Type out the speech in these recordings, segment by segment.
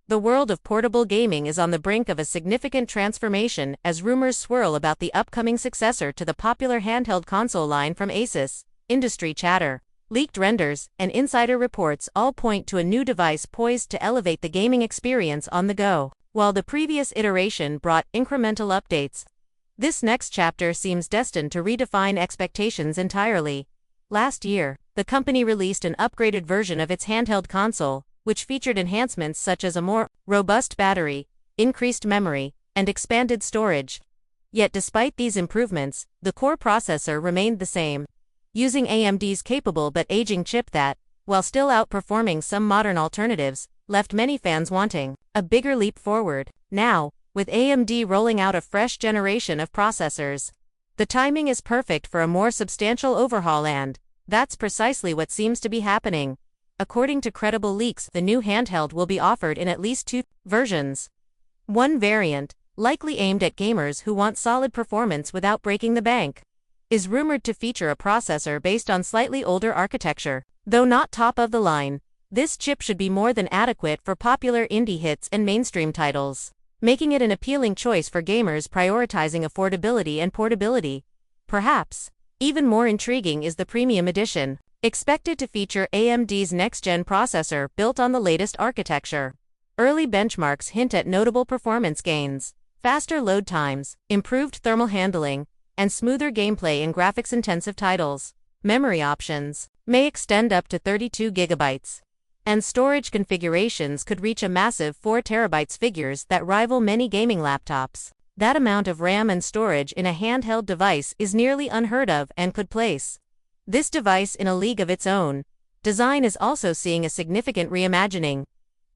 The world of portable gaming is on the brink of a significant transformation as rumors swirl about the upcoming successor to the popular handheld console line from ASUS. Industry chatter, leaked renders, and insider reports all point to a new device poised to elevate the gaming experience on the go. While the previous iteration brought incremental updates, this next chapter seems destined to redefine expectations entirely. Last year, the company released an upgraded version of its handheld console, which featured enhancements such as a more robust battery, increased memory, and expanded storage. Yet despite these improvements, the core processor remained the same, using AMD's capable but aging chip that, while still outperforming some modern alternatives, left many fans wanting a bigger leap forward. Now, with AMD rolling out a fresh generation of processors, the timing is perfect for a more substantial overhaul, and that's precisely what seems to be happening. According to credible leaks, the new handheld will be offered in at least two versions. One variant, likely aimed at gamers who want solid performance without breaking the bank, is rumored to feature a processor based on slightly older architecture. Though not top of the line, this chip should be more than adequate for popular indie hits and mainstream titles, making it an appealing choice for gamers prioritizing affordability and portability. Perhaps even more intriguing is the premium edition, expected to feature AMD's next-gen processor built on the latest architecture. Early benchmarks hint at notable performance gains, faster load times, improved thermal handling, and smoother gameplay in graphics-intensive titles. Memory options may extend up to 32 GB, and storage configurations could reach a massive 4 TB, figures that rival many gaming laptops. That amount of RAM and storage in a handheld device is nearly unheard of and could place this device in a league of its own. Design is also seeing a significant reimagining.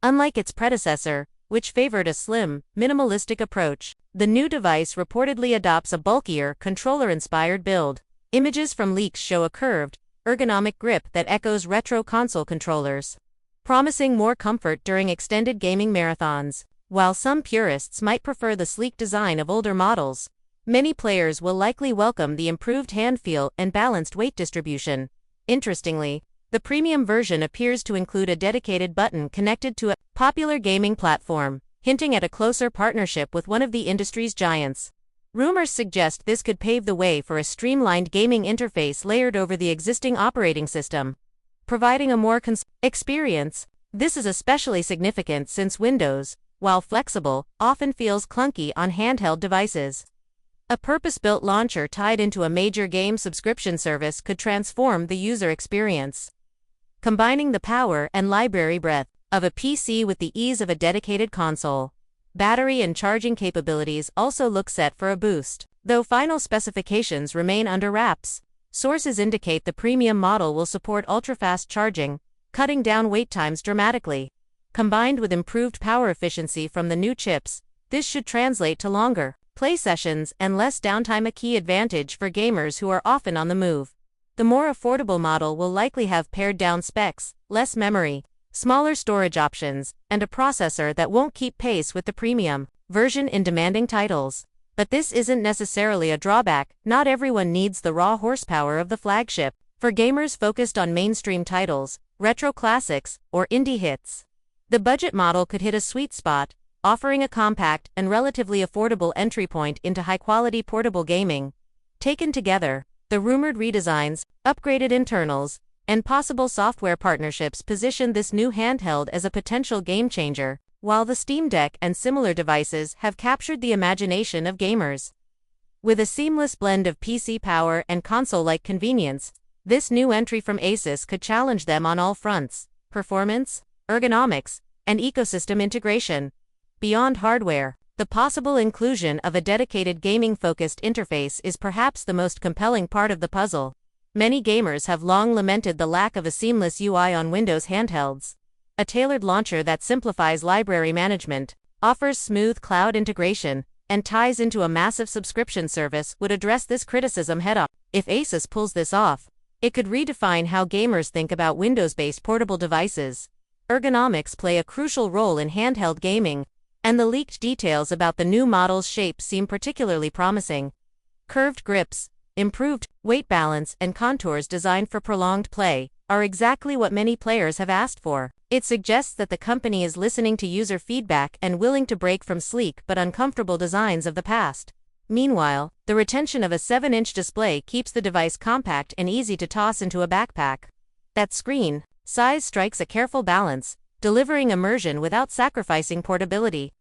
Unlike its predecessor, which favored a slim, minimalistic approach, the new device reportedly adopts a bulkier, controller-inspired build. Images from leaks show a curved, ergonomic grip that echoes retro console controllers, promising more comfort during extended gaming marathons. While some purists might prefer the sleek design of older models, many players will likely welcome the improved hand feel and balanced weight distribution. Interestingly, the premium version appears to include a dedicated button connected to a popular gaming platform, hinting at a closer partnership with one of the industry's giants. Rumors suggest this could pave the way for a streamlined gaming interface layered over the existing operating system, providing a more experience. This is especially significant since Windows, while flexible, often feels clunky on handheld devices. A purpose-built launcher tied into a major game subscription service could transform the user experience, combining the power and library breadth of a PC with the ease of a dedicated console. Battery and charging capabilities also look set for a boost, though final specifications remain under wraps. Sources indicate the premium model will support ultra-fast charging, cutting down wait times dramatically. Combined with improved power efficiency from the new chips, this should translate to longer play sessions and less downtime, a key advantage for gamers who are often on the move. The more affordable model will likely have pared-down specs, less memory, smaller storage options, and a processor that won't keep pace with the premium version in demanding titles. But this isn't necessarily a drawback. Not everyone needs the raw horsepower of the flagship. For gamers focused on mainstream titles, retro classics, or indie hits, the budget model could hit a sweet spot, offering a compact and relatively affordable entry point into high-quality portable gaming. Taken together, the rumored redesigns, upgraded internals, and possible software partnerships position this new handheld as a potential game-changer. While the Steam Deck and similar devices have captured the imagination of gamers with a seamless blend of PC power and console-like convenience, this new entry from ASUS could challenge them on all fronts: performance, ergonomics, and ecosystem integration. Beyond hardware, the possible inclusion of a dedicated gaming-focused interface is perhaps the most compelling part of the puzzle. Many gamers have long lamented the lack of a seamless UI on Windows handhelds. A tailored launcher that simplifies library management, offers smooth cloud integration, and ties into a massive subscription service would address this criticism head-on. If ASUS pulls this off, it could redefine how gamers think about Windows-based portable devices. Ergonomics play a crucial role in handheld gaming, and the leaked details about the new model's shape seem particularly promising. Curved grips, improved weight balance, and contours designed for prolonged play. are exactly what many players have asked for. It suggests that the company is listening to user feedback and willing to break from sleek but uncomfortable designs of the past. Meanwhile, the retention of a 7-inch display keeps the device compact and easy to toss into a backpack. That screen size strikes a careful balance, delivering immersion without sacrificing portability.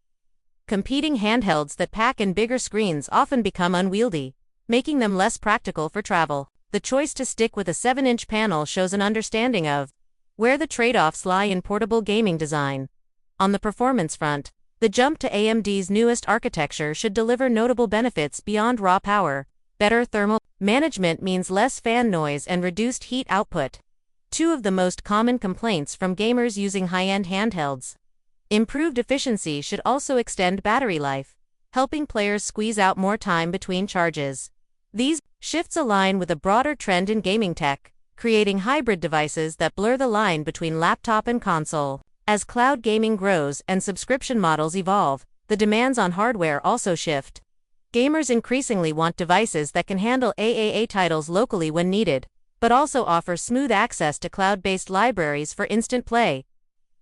Competing handhelds that pack in bigger screens often become unwieldy, making them less practical for travel. The choice to stick with a 7-inch panel shows an understanding of where the trade-offs lie in portable gaming design. On the performance front, the jump to AMD's newest architecture should deliver notable benefits beyond raw power. Better thermal management means less fan noise and reduced heat output, two of the most common complaints from gamers using high-end handhelds. Improved efficiency should also extend battery life, helping players squeeze out more time between charges. These shifts align with a broader trend in gaming tech, creating hybrid devices that blur the line between laptop and console. As cloud gaming grows and subscription models evolve, the demands on hardware also shift. Gamers increasingly want devices that can handle AAA titles locally when needed, but also offer smooth access to cloud-based libraries for instant play.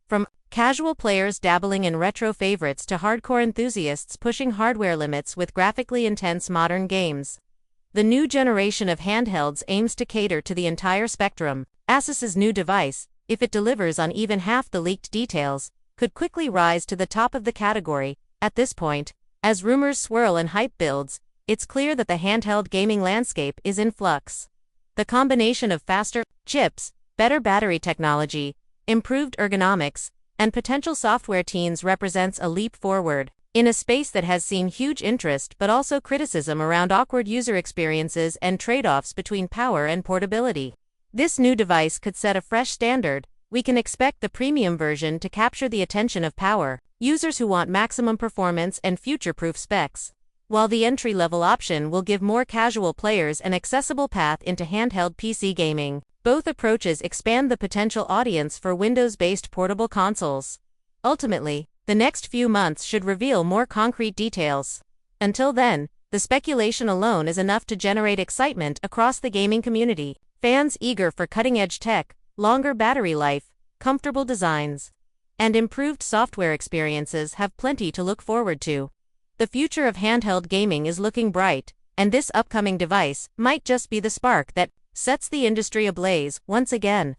From casual players dabbling in retro favorites to hardcore enthusiasts pushing hardware limits with graphically intense modern games, the new generation of handhelds aims to cater to the entire spectrum. ASUS's new device, if it delivers on even half the leaked details, could quickly rise to the top of the category. At this point, as rumors swirl and hype builds, it's clear that the handheld gaming landscape is in flux. The combination of faster chips, better battery technology, improved ergonomics, and potential software teens represents a leap forward in a space that has seen huge interest but also criticism around awkward user experiences and trade-offs between power and portability. This new device could set a fresh standard. We can expect the premium version to capture the attention of power users who want maximum performance and future-proof specs, while the entry-level option will give more casual players an accessible path into handheld PC gaming. Both approaches expand the potential audience for Windows-based portable consoles. Ultimately, the next few months should reveal more concrete details. Until then, the speculation alone is enough to generate excitement across the gaming community. Fans eager for cutting-edge tech, longer battery life, comfortable designs, and improved software experiences have plenty to look forward to. The future of handheld gaming is looking bright, and this upcoming device might just be the spark that sets the industry ablaze once again.